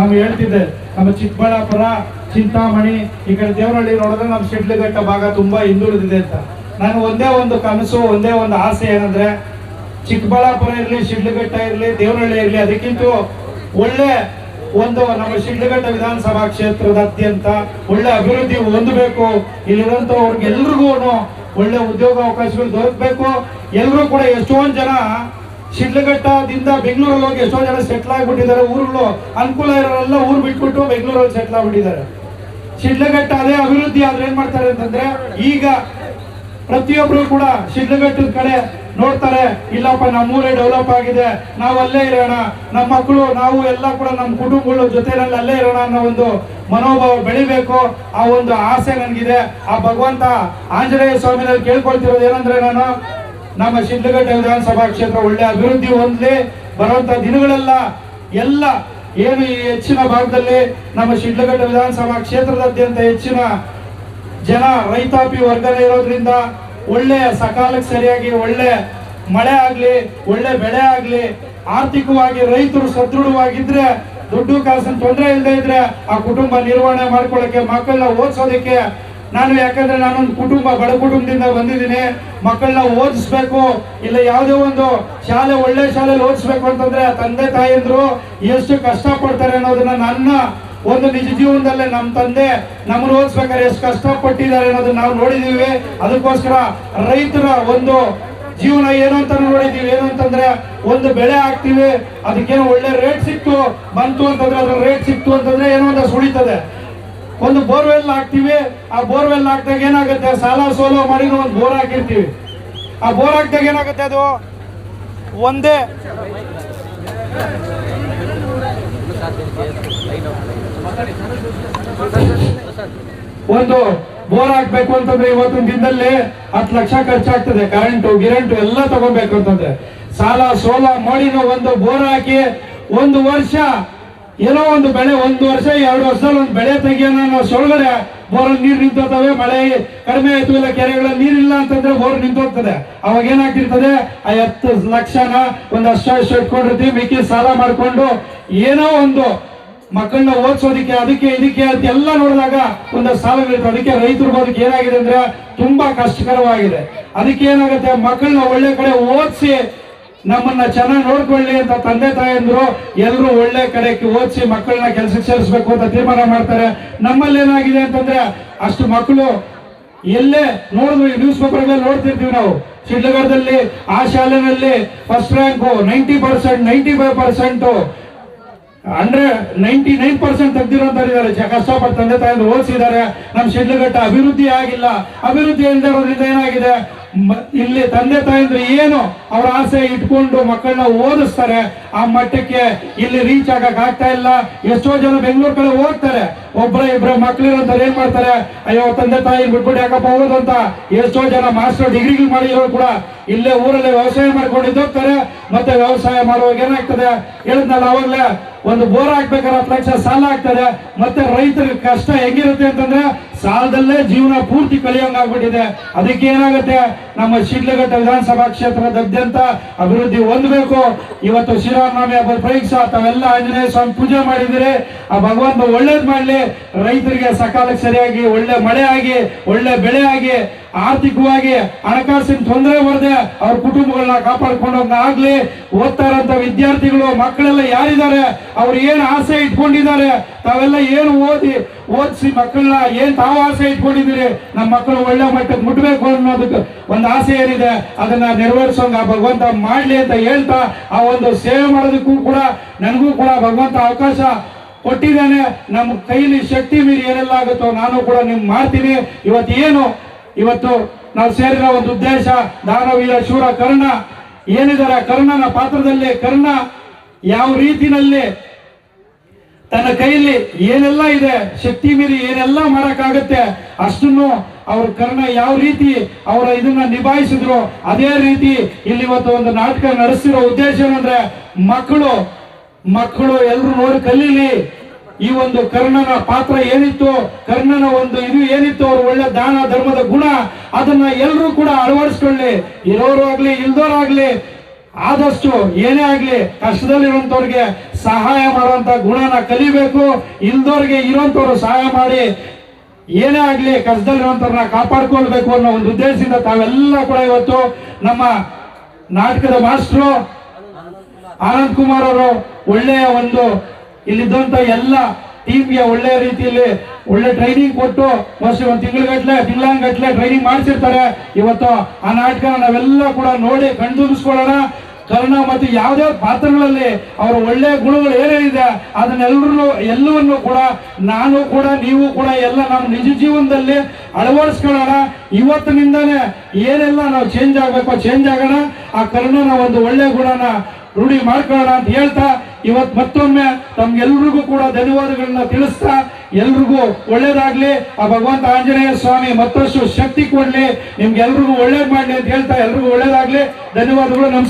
ನಾವು ಹೇಳ್ತಿದ್ದೆ ನಮ್ಮ ಚಿಕ್ಕಬಳ್ಳಾಪುರ, ಚಿಂತಾಮಣಿ, ಈ ಕಡೆ ದೇವನಹಳ್ಳಿ ನೋಡಿದ್ರೆ ನಮ್ಮ ಶಿಡ್ಲಘಟ್ಟ ಭಾಗ ತುಂಬಾ ಹಿಂದುಳಿದಿದೆ ಅಂತ. ನಾನು ಒಂದೇ ಒಂದು ಕನಸು, ಒಂದೇ ಒಂದು ಆಸೆ ಏನಂದ್ರೆ ಚಿಕ್ಕಬಳ್ಳಾಪುರ ಇರಲಿ, ಶಿಡ್ಲಘಟ್ಟ ಇರಲಿ, ದೇವನಹಳ್ಳಿ ಇರಲಿ, ಅದಕ್ಕಿಂತ ಒಳ್ಳೆ ಒಂದು ನಮ್ಮ ಶಿಡ್ಲಘಟ್ಟ ವಿಧಾನಸಭಾ ಕ್ಷೇತ್ರದಾದ್ಯಂತ ಒಳ್ಳೆ ಅಭಿವೃದ್ಧಿ ಹೊಂದಬೇಕು. ಇಲ್ಲಿರುವಂತವ್ರಿಗೆಲ್ರಿಗೂ ಒಳ್ಳೆ ಉದ್ಯೋಗ ಅವಕಾಶಗಳು ದೊರಕಬೇಕು. ಎಲ್ಲರೂ ಕೂಡ ಎಷ್ಟೊಂದು ಜನ ಶಿಡ್ಲಘಟ್ಟದಿಂದ ಬೆಂಗಳೂರಲ್ಲಿ ಹೋಗಿ ಎಷ್ಟೋ ಜನ ಸೆಟ್ಲ್ ಆಗ್ಬಿಟ್ಟಿದ್ದಾರೆ. ಊರುಗಳು ಅನುಕೂಲ ಇರೋರೆಲ್ಲ ಊರು ಬಿಟ್ಬಿಟ್ಟು ಬೆಂಗಳೂರಲ್ಲಿ ಸೆಟ್ಲ್ ಆಗ್ಬಿಟ್ಟಿದ್ದಾರೆ. ಶಿಡ್ಲಘಟ್ಟ ಅದೇ ಅಭಿವೃದ್ಧಿ ಆದ್ರೆ ಏನ್ ಮಾಡ್ತಾರೆ ಅಂತಂದ್ರೆ, ಈಗ ಪ್ರತಿಯೊಬ್ರು ಕೂಡ ಶಿಡ್ಲಘಟ್ಟದ ಕಡೆ ನೋಡ್ತಾರೆ. ಇಲ್ಲಪ್ಪ ನಮ್ಮೂರೇ ಡೆವಲಪ್ ಆಗಿದೆ, ನಾವು ಅಲ್ಲೇ ಇರೋಣ, ನಮ್ಮ ಮಕ್ಕಳು ನಾವು ಎಲ್ಲ ಕೂಡ ನಮ್ಮ ಕುಟುಂಬಗಳ ಜೊತೆನಲ್ಲಿ ಅಲ್ಲೇ ಇರೋಣ ಅನ್ನೋ ಒಂದು ಮನೋಭಾವ ಬೆಳಿಬೇಕು. ಆ ಒಂದು ಆಸೆ ನನಗಿದೆ. ಆ ಭಗವಂತ ಆಂಜನೇಯ ಸ್ವಾಮಿನಲ್ಲಿ ಕೇಳ್ಕೊಳ್ತಿರೋದು ಏನಂದ್ರೆ, ನಾನು ನಮ್ಮ ಶಿಡ್ಲಘಟ್ಟ ವಿಧಾನಸಭಾ ಕ್ಷೇತ್ರ ಒಳ್ಳೆ ಅಭಿವೃದ್ಧಿ ಹೊಂದಲಿ. ಬರುವಂತ ದಿನಗಳೆಲ್ಲ ಎಲ್ಲ ಏನು ಈ ಹೆಚ್ಚಿನ ಭಾಗದಲ್ಲಿ ನಮ್ಮ ಶಿಡ್ಲಘಟ್ಟ ವಿಧಾನಸಭಾ ಕ್ಷೇತ್ರದಾದ್ಯಂತ ಹೆಚ್ಚಿನ ಜನ ರೈತಾಪಿ ವರ್ಗನೇ ಇರೋದ್ರಿಂದ ಒಳ್ಳೆ ಸಕಾಲಕ್ಕೆ ಸರಿಯಾಗಿ ಒಳ್ಳೆ ಮಳೆ ಆಗ್ಲಿ, ಒಳ್ಳೆ ಬೆಳೆ ಆಗ್ಲಿ, ಆರ್ಥಿಕವಾಗಿ ರೈತರು ಸದೃಢವಾಗಿದ್ರೆ, ದುಡ್ಡು ಕಾಸಿನ ತೊಂದರೆ ಇಲ್ಲದೆ ಇದ್ರೆ ಆ ಕುಟುಂಬ ನಿರ್ವಹಣೆ ಮಾಡ್ಕೊಳ್ಳಕ್ಕೆ, ಮಕ್ಕಳನ್ನ ಓದಿಸೋದಕ್ಕೆ ಯಾಕಂದ್ರೆ ನಾನೊಂದು ಕುಟುಂಬ, ಬಡ ಕುಟುಂಬದಿಂದ ಬಂದಿದ್ದೀನಿ. ಮಕ್ಕಳನ್ನ ಓದಿಸ್ಬೇಕು, ಇಲ್ಲ ಯಾವುದೇ ಒಂದು ಶಾಲೆ, ಒಳ್ಳೆ ಶಾಲೆಯಲ್ಲಿ ಓದಿಸ್ಬೇಕು ಅಂತಂದ್ರೆ ತಂದೆ ತಾಯಿಯಂದ್ರು ಎಷ್ಟು ಕಷ್ಟ ಪಡ್ತಾರೆ ಅನ್ನೋದನ್ನ ನನ್ನ ಒಂದು ನಿಜ ಜೀವನದಲ್ಲೇ ನಮ್ಮ ತಂದೆ ನಮ್ಮನ್ನು ಓದಿಸ್ಬೇಕಾದ್ರೆ ಎಷ್ಟು ಕಷ್ಟಪಟ್ಟಿದ್ದಾರೆ ಅನ್ನೋದನ್ನ ನಾವು ನೋಡಿದೀವಿ. ಅದಕ್ಕೋಸ್ಕರ ರೈತರ ಒಂದು ಜೀವನ ಏನು ಅಂತ ನೋಡಿದೀವಿ. ಏನು ಅಂತಂದ್ರೆ, ಒಂದು ಬೆಳೆ ಹಾಕ್ತಿವಿ, ಅದಕ್ಕೇನೋ ಒಳ್ಳೆ ರೇಟ್ ಸಿಕ್ತು ಬಂತು ಅಂತಂದ್ರೆ, ಅದ್ರ ರೇಟ್ ಸಿಕ್ತು ಅಂತಂದ್ರೆ ಏನೋ ಒಂದು ಸುಳಿತದೆ. ಒಂದು ಬೋರ್ವೆಲ್ ಹಾಕ್ತಿವಿ, ಆ ಬೋರ್ವೆಲ್ ಹಾಕಿದಾಗ ಏನಾಗುತ್ತೆ, ಸಾಲ ಸೋಲೋ ಮಾಡಿ ಒಂದು ಬೋರ್ ಹಾಕಿರ್ತೀವಿ. ಆ ಬೋರ್ ಹಾಕಿದಾಗ ಏನಾಗುತ್ತೆ, ಅದು ಒಂದೇ ಒಂದು ಬೋರ್ ಹಾಕ್ಬೇಕು ಅಂತಂದ್ರೆ ಇವತ್ತಿನ ದಿನದಲ್ಲಿ 10 ಲಕ್ಷ ಖರ್ಚಾಗ್ತದೆ. ಗಿರಂಟು ಎಲ್ಲ ತಗೋಬೇಕು ಅಂತಂದ್ರೆ ಸಾಲ ಸೋಲ ಮಾಡಿ ಒಂದು ಬೋರ್ ಹಾಕಿ ಒಂದು ವರ್ಷ ಏನೋ ಒಂದು ಬೆಳೆ, 1 ವರ್ಷ 2 ವರ್ಷದಲ್ಲಿ ಒಂದು ಬೆಳೆ ತೆಗಿಯೋಣ ಅನ್ನೋ ಸೊಳಗಡೆ ಬೋರಲ್ಲಿ ನೀರು ನಿಂತೋಗ್ತವೆ. ಮಳೆ ಕಡಿಮೆ ಆಯ್ತು, ಇಲ್ಲ ಕೆರೆಗಳಲ್ಲಿ ನೀರಿಲ್ಲ ಅಂತಂದ್ರೆ ಬೋರ್ ನಿಂತೋಗ್ತದೆ. ಅವಾಗ ಏನಾಗ್ತಿರ್ತದೆ, ಆ 10 ಲಕ್ಷನ ಒಂದಷ್ಟು ಇಟ್ಕೊಂಡಿರ್ತೀವಿ, ಮಿಕ್ಕಿ ಸಾಲ ಮಾಡ್ಕೊಂಡು ಏನೋ ಒಂದು ಮಕ್ಕಳನ್ನ ಓದಿಸೋದಿಕ್ಕೆ, ಅದಕ್ಕೆ ಇದಕ್ಕೆ ಅಂತ ಎಲ್ಲ ನೋಡಿದಾಗ ಒಂದು ಸಾಲಗಳಿರ್ತದೆ. ಅದಕ್ಕೆ ರೈತರ ಬದುಕು ಏನಾಗಿದೆ ಅಂದ್ರೆ ತುಂಬಾ ಕಷ್ಟಕರವಾಗಿದೆ. ಅದಕ್ಕೆ ಏನಾಗುತ್ತೆ, ಮಕ್ಕಳನ್ನ ಒಳ್ಳೆ ಕಡೆ ಓದಿಸಿ ನಮ್ಮನ್ನ ಚೆನ್ನಾಗಿ ನೋಡ್ಕೊಳ್ಳಿ ಅಂತ ತಂದೆ ತಾಯಂದ್ರು ಎಲ್ಲರೂ ಒಳ್ಳೆ ಕಡೆಗೆ ಓದಿಸಿ ಮಕ್ಕಳನ್ನ ಕೆಲಸಕ್ಕೆ ಸೇರಿಸಬೇಕು ಅಂತ ತೀರ್ಮಾನ ಮಾಡ್ತಾರೆ. ನಮ್ಮಲ್ಲಿ ಏನಾಗಿದೆ ಅಂತಂದ್ರೆ, ಅಷ್ಟು ಮಕ್ಕಳು ಎಲ್ಲೇ ನೋಡಿದ್ವಿ, ನ್ಯೂಸ್ ಪೇಪರ್ಗಳಲ್ಲಿ ನೋಡ್ತಿರ್ತೀವಿ ನಾವು. ಶಿಡ್ಲಘಟ್ಟದಲ್ಲಿ ಆ ಶಾಲೆನಲ್ಲಿ ಫಸ್ಟ್ ರ್ಯಾಂಕು 90%, 95%, 99% ತೆಗ್ದಿರೋಂಥವ್ರಿದ್ದಾರೆ. ಕಷ್ಟಪಟ್ಟು ತಂದೆ ತಾಯಿಗಳು ಓದಿಸಿದ್ದಾರೆ. ನಮ್ಮ ಶಿಡ್ಲಘಟ್ಟ ಅಭಿವೃದ್ಧಿ ಆಗಿಲ್ಲ. ಅಭಿವೃದ್ಧಿ ಇಲ್ಲದಿರೋದ್ರಿಂದ ಏನಾಗಿದೆ, ಇಲ್ಲಿ ತಂದೆ ತಾಯಂದ್ರೆ ಏನು ಅವ್ರ ಆಸೆ ಇಟ್ಕೊಂಡು ಮಕ್ಕಳನ್ನ ಓದಿಸ್ತಾರೆ, ಆ ಮಟ್ಟಕ್ಕೆ ಇಲ್ಲಿ ರೀಚ್ ಆಗಕ್ ಆಗ್ತಾ ಇಲ್ಲ. ಎಷ್ಟೋ ಜನ ಬೆಂಗಳೂರು ಕಡೆ ಹೋಗ್ತಾರೆ, ಇಬ್ಬರ ಮಕ್ಳಿರೋಂಥವ್ರು ಏನ್ ಮಾಡ್ತಾರೆ, ಅಯ್ಯೋ ತಂದೆ ತಾಯಿ ಬಿಟ್ಬಿಟ್ಟು ಯಾಕಪ್ಪ ಹೋಗೋದು ಅಂತ ಎಷ್ಟೋ ಜನ ಮಾಸ್ಟರ್ ಡಿಗ್ರಿಗಳು ಮಾಡಿರೋರು ಕೂಡ ಇಲ್ಲೇ ಊರಲ್ಲೇ ವ್ಯವಸಾಯ ಮಾಡ್ಕೊಂಡಿದ್ದೋಗ್ತಾರೆ. ಮತ್ತೆ ವ್ಯವಸಾಯ ಮಾಡುವಾಗ ಏನಾಗ್ತದೆ, ಹೇಳಿದ್ನಲ್ಲ ಅವಾಗಲೇ, ಒಂದು ಬೋರ್ ಹಾಕ್ಬೇಕಾದ್ರೆ 10 ಲಕ್ಷ ಸಾಲ ಆಗ್ತದೆ. ಮತ್ತೆ ರೈತರಿಗೆ ಕಷ್ಟ ಹೆಂಗಿರುತ್ತೆ ಅಂತಂದ್ರೆ, ಸಾಲದಲ್ಲೇ ಜೀವನ ಪೂರ್ತಿ ಕಳಿಯೋಂಗಾಗ್ಬಿಟ್ಟಿದೆ. ಅದಕ್ಕೆ ಏನಾಗುತ್ತೆ, ನಮ್ಮ ಶಿಡ್ಲಘಟ್ಟ ವಿಧಾನಸಭಾ ಕ್ಷೇತ್ರದಾದ್ಯಂತ ಅಭಿವೃದ್ಧಿ ಹೊಂದಬೇಕು. ಇವತ್ತು ಶ್ರೀರಾಮನವಮಿ ಹಬ್ಬದ ಪ್ರಯುಕ್ತ ತಾವೆಲ್ಲ ಆಂಜನೇಯ ಸ್ವಾಮಿ ಪೂಜೆ ಮಾಡಿದಿರಿ. ಆ ಭಗವಂತ ಒಳ್ಳೇದ್ ಮಾಡ್ಲಿ, ರೈತರಿಗೆ ಸಕಾಲಕ್ಕೆ ಸರಿಯಾಗಿ ಒಳ್ಳೆ ಮಳೆ ಆಗಿ, ಒಳ್ಳೆ ಬೆಳೆ ಆಗಿ, ಆರ್ಥಿಕವಾಗಿ ಹಣಕಾಸಿನ ತೊಂದರೆ ಬರದೆ ಅವ್ರ ಕುಟುಂಬಗಳನ್ನ ಕಾಪಾಡ್ಕೊಂಡೋಗ ಆಗ್ಲಿ. ಓದ್ತಾ ಇರೋಂಥ ವಿದ್ಯಾರ್ಥಿಗಳು ಮಕ್ಕಳೆಲ್ಲ ಯಾರಿದ್ದಾರೆ, ಅವ್ರು ಏನ್ ಆಸೆ ಇಟ್ಕೊಂಡಿದ್ದಾರೆ, ತಾವೆಲ್ಲ ಏನು ಓದಿಸಿ ಮಕ್ಕಳನ್ನ ಏನ್ ತಾವು ಆಸೆ ಇಟ್ಕೊಂಡಿದ್ದೀರಿ, ನಮ್ಮ ಮಕ್ಕಳು ಒಳ್ಳೆ ಮಟ್ಟಕ್ಕೆ ಮುಟ್ಬೇಕು ಅನ್ನೋದಕ್ಕೆ ಒಂದು ಆಸೆ ಏನಿದೆ ಅದನ್ನ ನೆರವೇರಿಸೋಂಗ ಭಗವಂತ ಮಾಡ್ಲಿ ಅಂತ ಹೇಳ್ತಾ, ಆ ಒಂದು ಸೇವೆ ಮಾಡೋದಕ್ಕೂ ಕೂಡ ನನಗೂ ಕೂಡ ಭಗವಂತ ಅವಕಾಶ ಕೊಟ್ಟಿದ್ದಾನೆ. ನಮ್ಮ ಕೈಲಿ ಶಕ್ತಿ ಮೀರಿ ಏನೆಲ್ಲ ಆಗುತ್ತೋ ನಾನು ಕೂಡ ನಿಮ್ಗೆ ಮಾಡ್ತೀನಿ. ಇವತ್ತು ನಾವು ಸೇರಿರೋ ಒಂದು ಉದ್ದೇಶ, ದಾನವೀರ ಶೂರ ಕರ್ಣ ಏನಿದ್ದಾರೆ, ಕರ್ಣನ ಪಾತ್ರದಲ್ಲಿ ಕರ್ಣ ಯಾವ ರೀತಿನಲ್ಲಿ ತನ್ನ ಕೈಯಲ್ಲಿ ಏನೆಲ್ಲ ಇದೆ, ಶಕ್ತಿ ಮೀರಿ ಏನೆಲ್ಲ ಮಾಡಕ್ಕಾಗತ್ತೆ ಅಷ್ಟನ್ನು ಅವ್ರ ಕರ್ಣ ಯಾವ ರೀತಿ ಅವರ ಇದನ್ನ ನಿಭಾಯಿಸಿದ್ರು, ಅದೇ ರೀತಿ ಇಲ್ಲಿ ಇವತ್ತು ಒಂದು ನಾಟಕ ನಡೆಸಿರೋ ಉದ್ದೇಶ ಏನಂದ್ರೆ, ಮಕ್ಕಳು ಎಲ್ಲರೂ ನೋಡಿ ಕಲೀಲಿ. ಈ ಒಂದು ಕರ್ಣನ ಪಾತ್ರ ಏನಿತ್ತು, ಕರ್ಣನ ಒಂದು ಇದು ಏನಿತ್ತು, ಅವ್ರ ಒಳ್ಳೆ ದಾನ ಧರ್ಮದ ಗುಣ, ಅದನ್ನ ಎಲ್ಲರೂ ಕೂಡ ಅಳವಡಿಸ್ಕೊಳ್ಳಿ. ಇರೋರು ಆಗ್ಲಿ ಇಲ್ದೋರಾಗ್ಲಿ, ಆದಷ್ಟು ಏನೇ ಆಗ್ಲಿ ಕಷ್ಟದಲ್ಲಿರುವಂತವ್ರಿಗೆ ಸಹಾಯ ಮಾಡುವಂತ ಗುಣನ ಕಲಿಬೇಕು. ಇಲ್ದವ್ರಿಗೆ ಇರೋಂಥವ್ರು ಸಹಾಯ ಮಾಡಿ ಏನೇ ಆಗ್ಲಿ ಕಷ್ಟದಲ್ಲಿರುವಂತವ್ರನ್ನ ಕಾಪಾಡ್ಕೊಳ್ಬೇಕು ಅನ್ನೋ ಒಂದು ಉದ್ದೇಶದಿಂದ ತಾವೆಲ್ಲ ಕೂಡ ಇವತ್ತು ನಮ್ಮ ನಾಟಕದ ಮಾಸ್ಟ್ರು ಆನಂದ್ ಕುಮಾರ್ ಅವರು ಒಳ್ಳೆಯ ಒಂದು ಇಲ್ಲಿದ್ದಂತ ಎಲ್ಲ ಟೀಮ್ಗೆ ಒಳ್ಳೆಯ ರೀತಿಯಲ್ಲಿ ಒಳ್ಳೆ ಟ್ರೈನಿಂಗ್ ಕೊಟ್ಟು ಮೋಸ್ಟ್ಲಿ ಒಂದು ತಿಂಗಳಗಟ್ಲೆ ಟ್ರೈನಿಂಗ್ ಮಾಡಿಸಿರ್ತಾರೆ. ಇವತ್ತು ಆ ನಾಟಕನ ನಾವೆಲ್ಲ ಕೂಡ ನೋಡಿ ಕಣ್ತುಂಬಿಸ್ಕೊಳ್ಳೋಣ. ಕರ್ಣ ಮತ್ತು ಯಾವುದೇ ಪಾತ್ರಗಳಲ್ಲಿ ಅವರ ಒಳ್ಳೆಯ ಗುಣಗಳು ಏನೇನಿದೆ ಎಲ್ಲವನ್ನು ಕೂಡ ನಾನು ಕೂಡ ನೀವು ಕೂಡ ಎಲ್ಲ ನಮ್ಮ ನಿಜ ಜೀವನದಲ್ಲಿ ಅಳವಡಿಸ್ಕೊಳ್ಳೋಣ. ಇವತ್ತಿನಿಂದಾನೇ ಏನೆಲ್ಲ ನಾವು ಚೇಂಜ್ ಆಗಬೇಕು ಚೇಂಜ್ ಆಗೋಣ. ಆ ಕರ್ಣನ ಒಂದು ಒಳ್ಳೆಯ ಗುಣನ ರೂಢಿ ಮಾಡ್ಕೊಳ್ಳೋಣ ಅಂತ ಹೇಳ್ತಾ ಇವತ್ತು ಮತ್ತೊಮ್ಮೆ ತಮ್ಗೆಲ್ರಿಗೂ ಕೂಡ ಧನ್ಯವಾದಗಳನ್ನ ತಿಳಿಸ್ತಾ ಎಲ್ರಿಗೂ ಒಳ್ಳೇದಾಗ್ಲಿ. ಆ ಭಗವಂತ ಆಂಜನೇಯ ಸ್ವಾಮಿ ಮತ್ತಷ್ಟು ಶಕ್ತಿ ಕೊಡ್ಲಿ, ನಿಮ್ಗೆಲ್ರಿಗೂ ಒಳ್ಳೇದ್ ಮಾಡ್ಲಿ ಅಂತ ಹೇಳ್ತಾ ಎಲ್ರಿಗೂ ಒಳ್ಳೇದಾಗ್ಲಿ. ಧನ್ಯವಾದಗಳು. ನಮಸ್ಕಾರ.